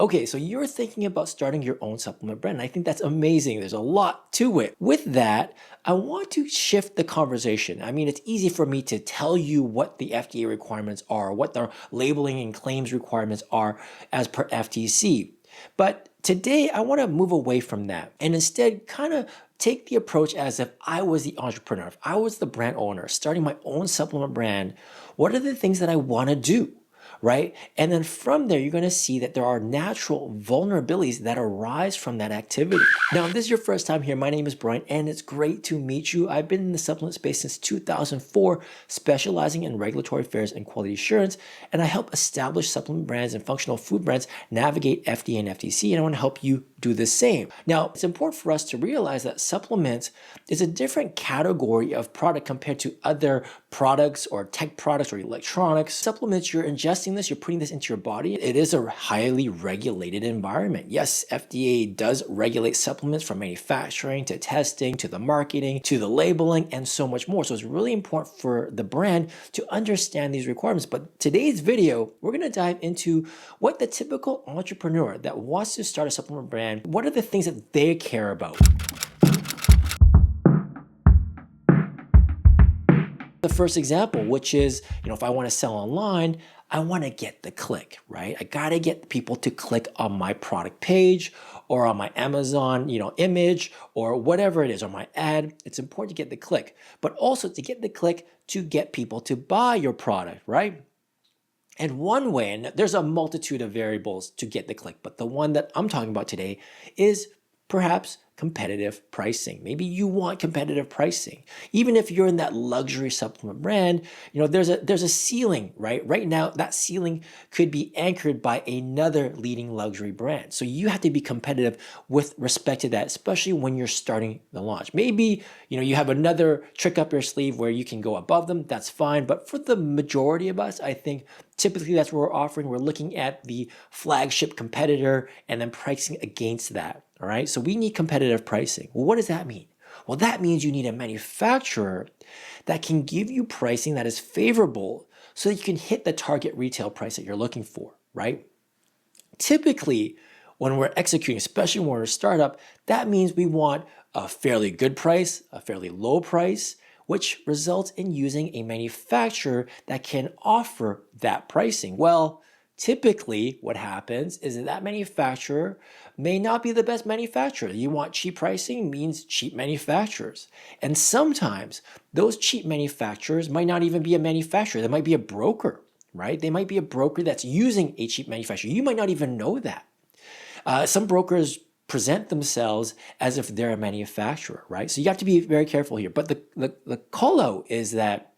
Okay, so you're thinking about starting your own supplement brand. I think that's amazing. There's a lot to it. With that, I want to shift the conversation. I mean, it's easy for me to tell you what the FDA requirements are, what the labeling and claims requirements are as per FTC. But today, I want to move away from that and instead kind of take the approach as if I was the entrepreneur, if I was the brand owner, starting my own supplement brand. What are the things that I want to do? Right? And then from there, you're going to see that there are natural vulnerabilities that arise from that activity. Now, if this is your first time here, my name is Brian, and it's great to meet you. I've been in the supplement space since 2004, specializing in regulatory affairs and quality assurance, and I help establish supplement brands and functional food brands navigate FDA and FTC, and I want to help you do the same. Now, it's important for us to realize that supplements is a different category of product compared to other products or tech products or electronics. Supplements, you're ingesting this, you're putting this into your body. It is a highly regulated environment. Yes, FDA does regulate supplements from manufacturing to testing to the marketing to the labeling and so much more. So it's really important for the brand to understand these requirements. But today's video, we're going to dive into what the typical entrepreneur that wants to start a supplement brand, what are the things that they care about? The first example, which is, if I want to sell online, I want to get the click, right? I got to get people to click on my product page or on my Amazon, image or whatever it is, or my ad. It's important to get the click, but also to get the click to get people to buy your product, right? And one way, and there's a multitude of variables to get the click, but the one that I'm talking about today is perhaps competitive pricing. Maybe you want competitive pricing. Even if you're in that luxury supplement brand, there's a ceiling, right? Right now, that ceiling could be anchored by another leading luxury brand. So you have to be competitive with respect to that, especially when you're starting the launch. Maybe, you have another trick up your sleeve where you can go above them. That's fine. But for the majority of us, I think typically that's what we're offering. We're looking at the flagship competitor and then pricing against that. All right, so we need competitive pricing. Well, what does that mean? Well, that means you need a manufacturer that can give you pricing that is favorable so that you can hit the target retail price that you're looking for, right? Typically, when we're executing, especially when we're a startup, that means we want a fairly good price, a fairly low price, which results in using a manufacturer that can offer that pricing. Well, typically what happens is that manufacturer may not be the best manufacturer. You want cheap pricing means cheap manufacturers. And sometimes those cheap manufacturers might not even be a manufacturer. They might be a broker, right? They might be a broker that's using a cheap manufacturer. You might not even know that. Some brokers present themselves as if they're a manufacturer, right? So you have to be very careful here. But the call out is that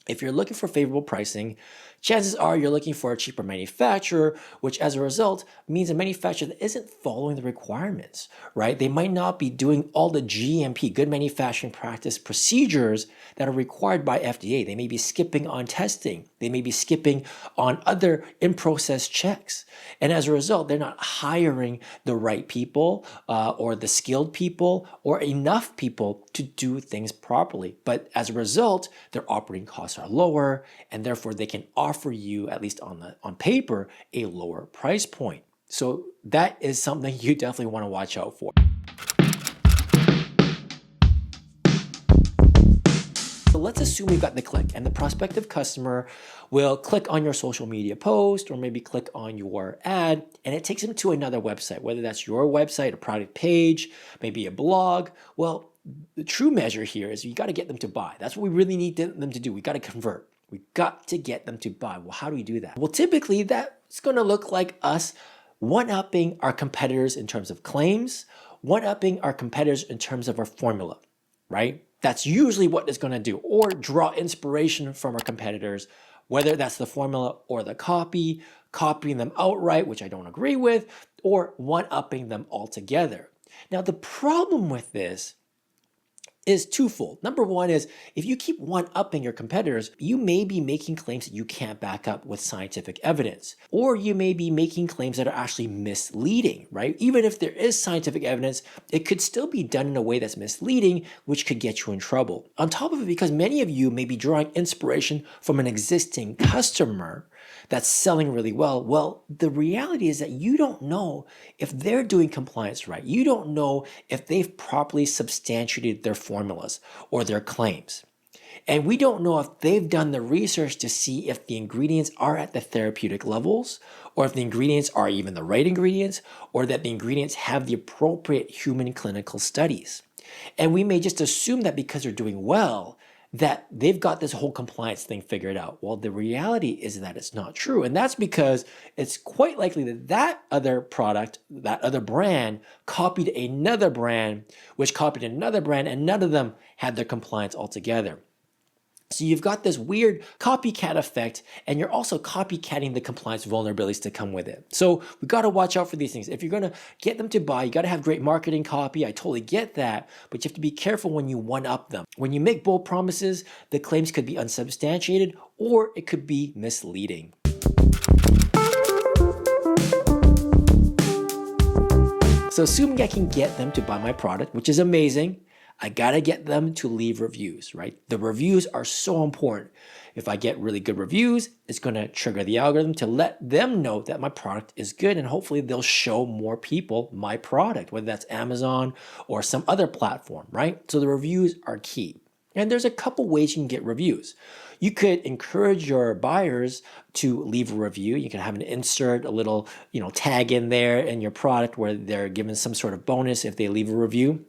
if you're looking for favorable pricing, chances are you're looking for a cheaper manufacturer, which as a result means a manufacturer that isn't following the requirements, right? They might not be doing all the GMP, good manufacturing practice procedures that are required by FDA. They may be skipping on testing. They may be skipping on other in-process checks. And as a result, they're not hiring the right people or the skilled people or enough people to do things properly. But as a result, their operating costs are lower and therefore they can offer you, at least on paper, a lower price point. So that is something you definitely want to watch out for. So let's assume we've got the click and the prospective customer will click on your social media post or maybe click on your ad and it takes them to another website, whether that's your website, a product page, maybe a blog. Well, the true measure here is you got to get them to buy. That's what we really need them to do. We got to convert. We got to get them to buy. Well, how do we do that? Well, typically that's going to look like us one-upping our competitors in terms of claims, one-upping our competitors in terms of our formula, right? That's usually what it's going to do, or draw inspiration from our competitors, whether that's the formula or the copying them outright, which I don't agree with, or one-upping them altogether. Now, the problem with this is twofold. Number one is if you keep one-upping your competitors, you may be making claims that you can't back up with scientific evidence, or you may be making claims that are actually misleading, right? Even if there is scientific evidence, it could still be done in a way that's misleading, which could get you in trouble. On top of it, because many of you may be drawing inspiration from an existing customer, that's selling really well. Well, the reality is that you don't know if they're doing compliance right. You don't know if they've properly substantiated their formulas or their claims. And we don't know if they've done the research to see if the ingredients are at the therapeutic levels, or if the ingredients are even the right ingredients, or that the ingredients have the appropriate human clinical studies. And we may just assume that because they're doing well, that they've got this whole compliance thing figured out. Well, the reality is that it's not true. And that's because it's quite likely that that other product, that other brand, copied another brand, which copied another brand, and none of them had their compliance altogether. So you've got this weird copycat effect, and you're also copycatting the compliance vulnerabilities to come with it. So we've got to watch out for these things. If you're going to get them to buy, you got to have great marketing copy. I totally get that, but you have to be careful when you one-up them. When you make bold promises, the claims could be unsubstantiated, or it could be misleading. So assuming I can get them to buy my product, which is amazing, I gotta get them to leave reviews, right? The reviews are so important. If I get really good reviews, it's gonna trigger the algorithm to let them know that my product is good, and hopefully they'll show more people my product, whether that's Amazon or some other platform, right? So the reviews are key. And there's a couple ways you can get reviews. You could encourage your buyers to leave a review. You can have an insert, a little, tag in there in your product where they're given some sort of bonus if they leave a review.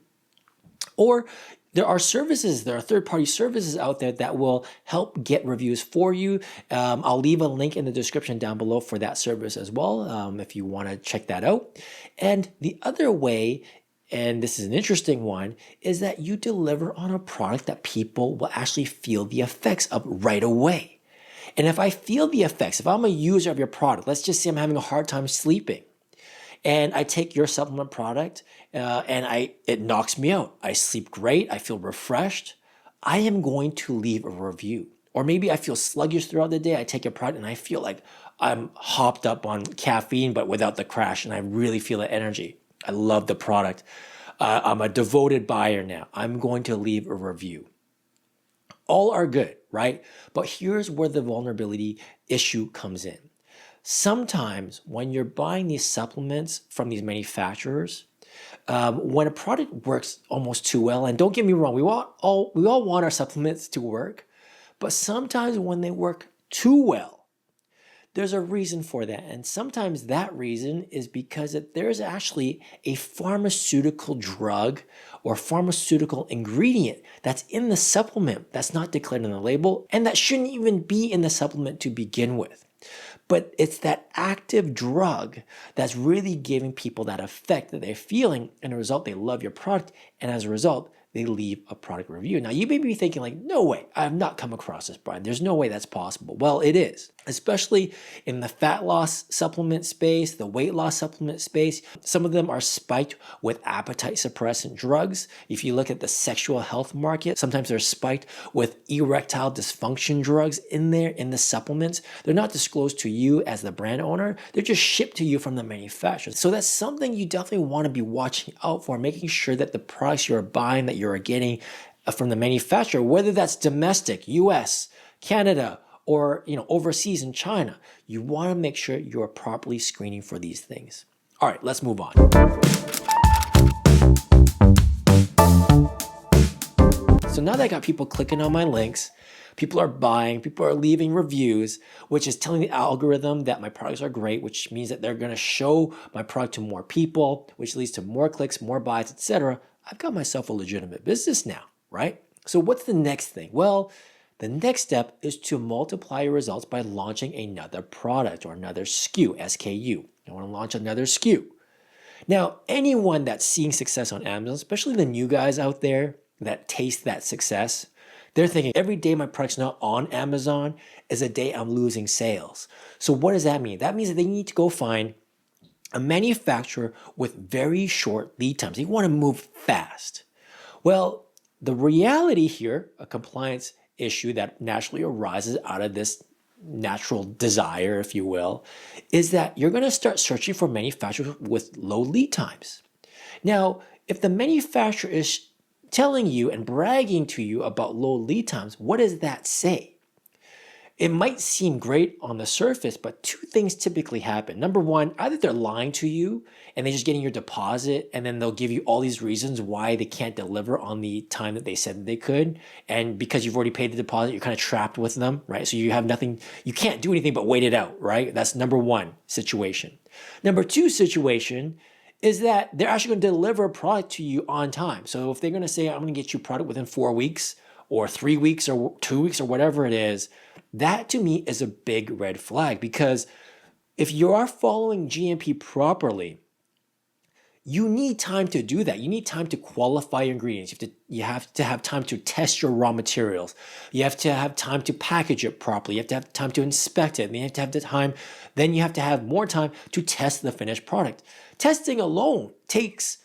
Or there are third-party services out there that will help get reviews for you. I'll leave a link in the description down below for that service as well, if you want to check that out. And the other way, and this is an interesting one, is that you deliver on a product that people will actually feel the effects of right away. And if I feel the effects, if I'm a user of your product, let's just say I'm having a hard time sleeping, and I take your supplement product and it knocks me out. I sleep great. I feel refreshed. I am going to leave a review. Or maybe I feel sluggish throughout the day. I take your product and I feel like I'm hopped up on caffeine, but without the crash, and I really feel the energy. I love the product. I'm a devoted buyer now. I'm going to leave a review. All are good, right? But here's where the vulnerability issue comes in. Sometimes when you're buying these supplements from these manufacturers, when a product works almost too well, and don't get me wrong, we all want our supplements to work, but sometimes when they work too well, there's a reason for that. And sometimes that reason is because there's actually a pharmaceutical drug or pharmaceutical ingredient that's in the supplement that's not declared in the label, and that shouldn't even be in the supplement to begin with. But it's that active drug that's really giving people that effect that they're feeling, and as a result, they love your product, and as a result, they leave a product review. Now, you may be thinking like, no way, I have not come across this, Brian. There's no way that's possible. Well, it is, especially in the fat loss supplement space, the weight loss supplement space. Some of them are spiked with appetite suppressant drugs. If you look at the sexual health market, sometimes they're spiked with erectile dysfunction drugs in there in the supplements. They're not disclosed to you as the brand owner. They're just shipped to you from the manufacturer. So that's something you definitely want to be watching out for, making sure that the products you're buying, that you're getting from the manufacturer, whether that's domestic, US, Canada, or overseas in China, you want to make sure you're properly screening for these things. All right, let's move on. So now that I got people clicking on my links, people are buying, people are leaving reviews, which is telling the algorithm that my products are great, which means that they're going to show my product to more people, which leads to more clicks, more buys, etc. I've got myself a legitimate business now, right? So what's the next thing? Well, the next step is to multiply your results by launching another product or another SKU, SKU. I want to launch another SKU. Now, anyone that's seeing success on Amazon, especially the new guys out there that taste that success, they're thinking every day my product's not on Amazon is a day I'm losing sales. So what does that mean? That means that they need to go find a manufacturer with very short lead times. They want to move fast. Well, the reality here, a compliance issue that naturally arises out of this natural desire, if you will, is that you're going to start searching for manufacturers with low lead times. Now, if the manufacturer is telling you and bragging to you about low lead times, what does that say? It might seem great on the surface, but two things typically happen. Number one, either they're lying to you and they're just getting your deposit, and then they'll give you all these reasons why they can't deliver on the time that they said that they could. And because you've already paid the deposit, you're kind of trapped with them, right? So you have nothing, you can't do anything but wait it out, right? That's number one situation. Number two situation is that they're actually going to deliver a product to you on time. So if they're going to say, I'm going to get you product within 4 weeks or 3 weeks or 2 weeks or whatever it is, that to me is a big red flag, because if you are following GMP properly, you need time to do that. You need time to qualify your ingredients. You have to have time to test your raw materials. You have to have time to package it properly. You have to have time to inspect it. And you have to have the time. Then you have to have more time to test the finished product. Testing alone takes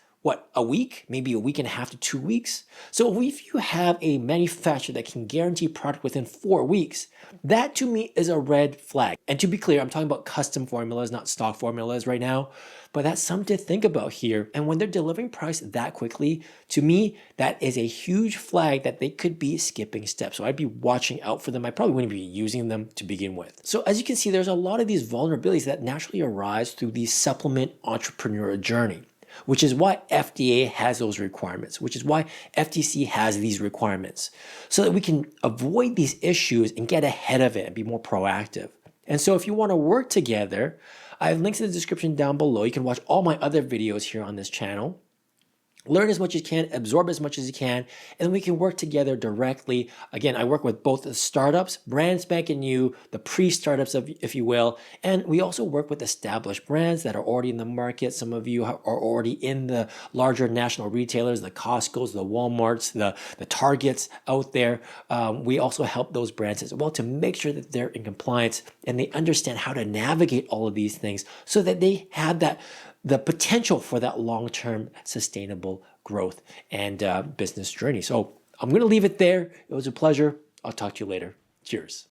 a week, maybe a week and a half to 2 weeks. So if you have a manufacturer that can guarantee product within 4 weeks, that to me is a red flag. And to be clear, I'm talking about custom formulas, not stock formulas right now, but that's something to think about here. And when they're delivering price that quickly, to me, that is a huge flag that they could be skipping steps. So I'd be watching out for them. I probably wouldn't be using them to begin with. So as you can see, there's a lot of these vulnerabilities that naturally arise through the supplement entrepreneur journey, which is why FDA has those requirements, which is why FTC has these requirements, so that we can avoid these issues and get ahead of it and be more proactive. And so if you want to work together, I have links in the description down below. You can watch all my other videos here on this channel. Learn as much as you can, absorb as much as you can, and we can work together directly. Again, I work with both the startups, brand spanking new, the pre-startups, if you will, and we also work with established brands that are already in the market. Some of you are already in the larger national retailers, the Costco's, the Walmarts, the Targets out there. We also help those brands as well to make sure that they're in compliance and they understand how to navigate all of these things so that they have the potential for that long-term sustainable growth and business journey. So I'm going to leave it there. It was a pleasure. I'll talk to you later. Cheers.